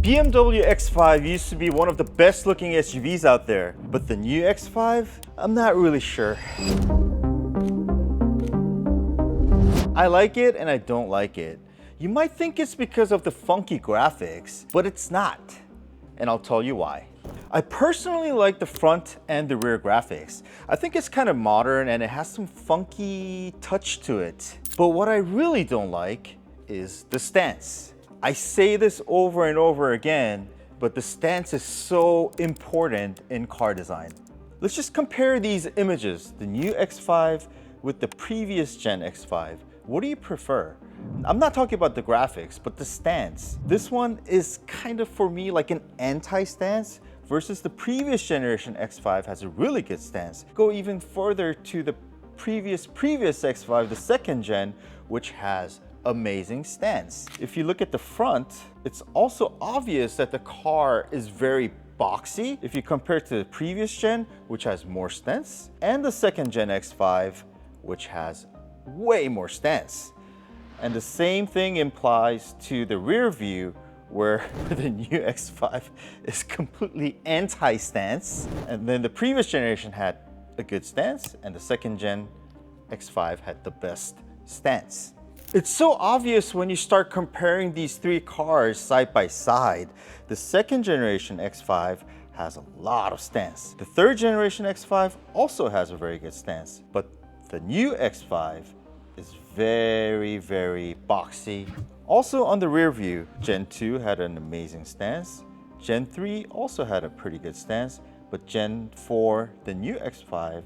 BMW X5 used to be one of the best looking SUVs out there, but the new X5, I'm not really sure. I like it and I don't like it. You might think it's because of the funky graphics, but it's not. And I'll tell you why. I personally like the front and the rear graphics. I think it's kind of modern and it has some funky touch to it. But what I really don't like is the stance. I say this over and over again, but the stance is so important in car design. Let's just compare these images, the new X5 with the previous gen X5. What do you prefer? I'm not talking about the graphics, but the stance. This one is kind of, for me, like an anti-stance versus the previous generation X5 has a really good stance. Go even further to the previous X5, the second gen, which has amazing stance. If you look at the front, it's also obvious that the car is very boxy if you compare it to the previous gen, which has more stance, and the second gen X5, which has way more stance. And the same thing applies to the rear view, where the new X5 is completely anti-stance. And then the previous generation had a good stance, and the second gen X5 had the best stance. It's so obvious when you start comparing these three cars side by side. The second generation X5 has a lot of stance. The third generation X5 also has a very good stance, but the new X5 is very, very boxy. Also on the rear view, Gen 2 had an amazing stance. Gen 3 also had a pretty good stance, but Gen 4, the new X5,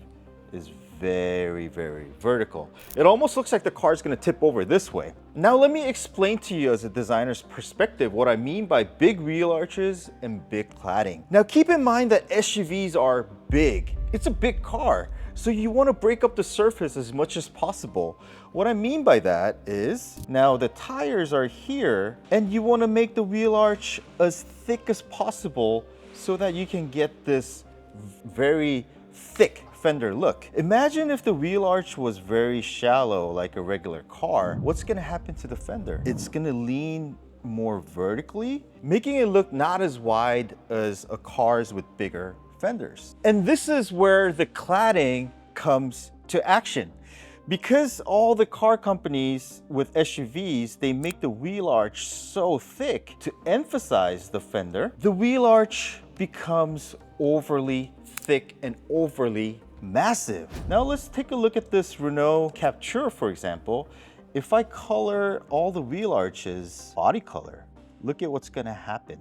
is very, very vertical. It almost looks like the car is going to tip over this way. Now let me explain to you as a designer's perspective what I mean by big wheel arches and big cladding. Now keep in mind that SUVs are big. It's a big car, so you want to break up the surface as much as possible. What I mean by that is, now the tires are here, and you want to make the wheel arch as thick as possible so that you can get this very thick fender look. Imagine if the wheel arch was very shallow like a regular car. What's going to happen to the fender? It's going to lean more vertically, making it look not as wide as a cars with bigger fenders. And this is where the cladding comes to action. Because all the car companies with SUVs, they make the wheel arch so thick to emphasize the fender, the wheel arch becomes overly thick and overly massive. Now let's take a look at this Renault Captur, for example. If I color all the wheel arches body color, look at what's gonna happen.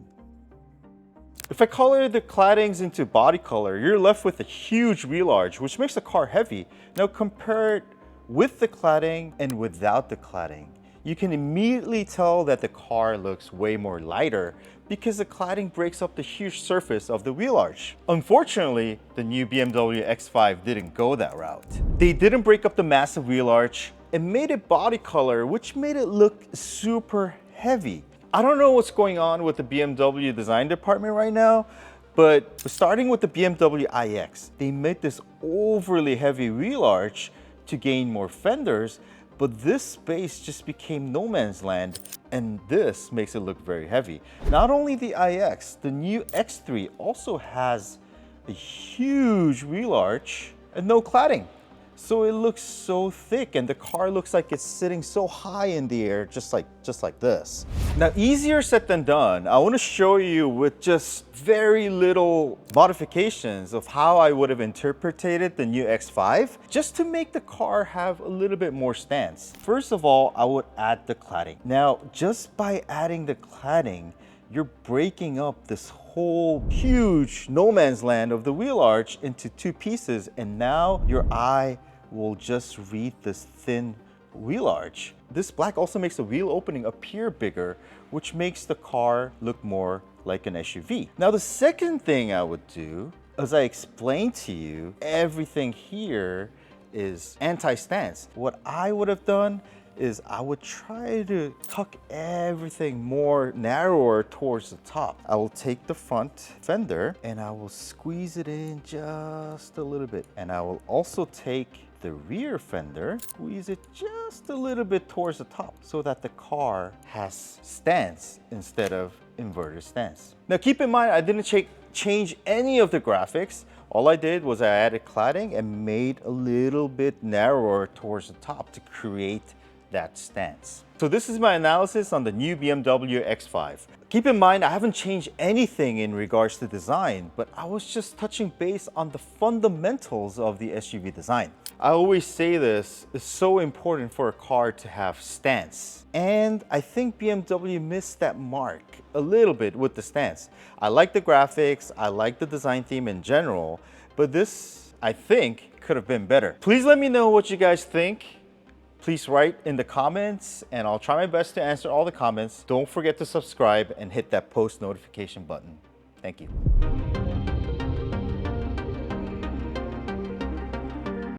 If I color the claddings into body color, you're left with a huge wheel arch, which makes the car heavy. Now compare it with the cladding and without the cladding. You can immediately tell that the car looks way more lighter because the cladding breaks up the huge surface of the wheel arch. Unfortunately, the new BMW X5 didn't go that route. They didn't break up the massive wheel arch and made it body color, which made it look super heavy. I don't know what's going on with the BMW design department right now, but starting with the BMW iX, they made this overly heavy wheel arch to gain more fenders, but this space just became no man's land, and this makes it look very heavy. Not only the iX, the new X3 also has a huge wheel arch and no cladding. So it looks so thick and the car looks like it's sitting so high in the air, just like this. Now, easier said than done. I want to show you with just very little modifications of how I would have interpreted the new X5 just to make the car have a little bit more stance. First of all, I would add the cladding. Now, just by adding the cladding, you're breaking up this whole huge no man's land of the wheel arch into two pieces, and now your eye will just read this thin wheel arch. This black also makes the wheel opening appear bigger, which makes the car look more like an SUV. Now, the second thing I would do, as I explained to you, everything here is anti-stance. What I would have done is I would try to tuck everything more narrower towards the top. I will take the front fender and I will squeeze it in just a little bit. And I will also take the rear fender, squeeze it just a little bit towards the top so that the car has stance instead of inverted stance. Now keep in mind, I didn't change any of the graphics. All I did was I added cladding and made a little bit narrower towards the top to create that stance. So this is my analysis on the new BMW X5. Keep in mind, I haven't changed anything in regards to design, but I was just touching base on the fundamentals of the SUV design. I always say this, it's so important for a car to have stance. And I think BMW missed that mark a little bit with the stance. I like the graphics, I like the design theme in general, but this, I think, could have been better. Please let me know what you guys think. Please write in the comments and I'll try my best to answer all the comments. Don't forget to subscribe and hit that post notification button. Thank you.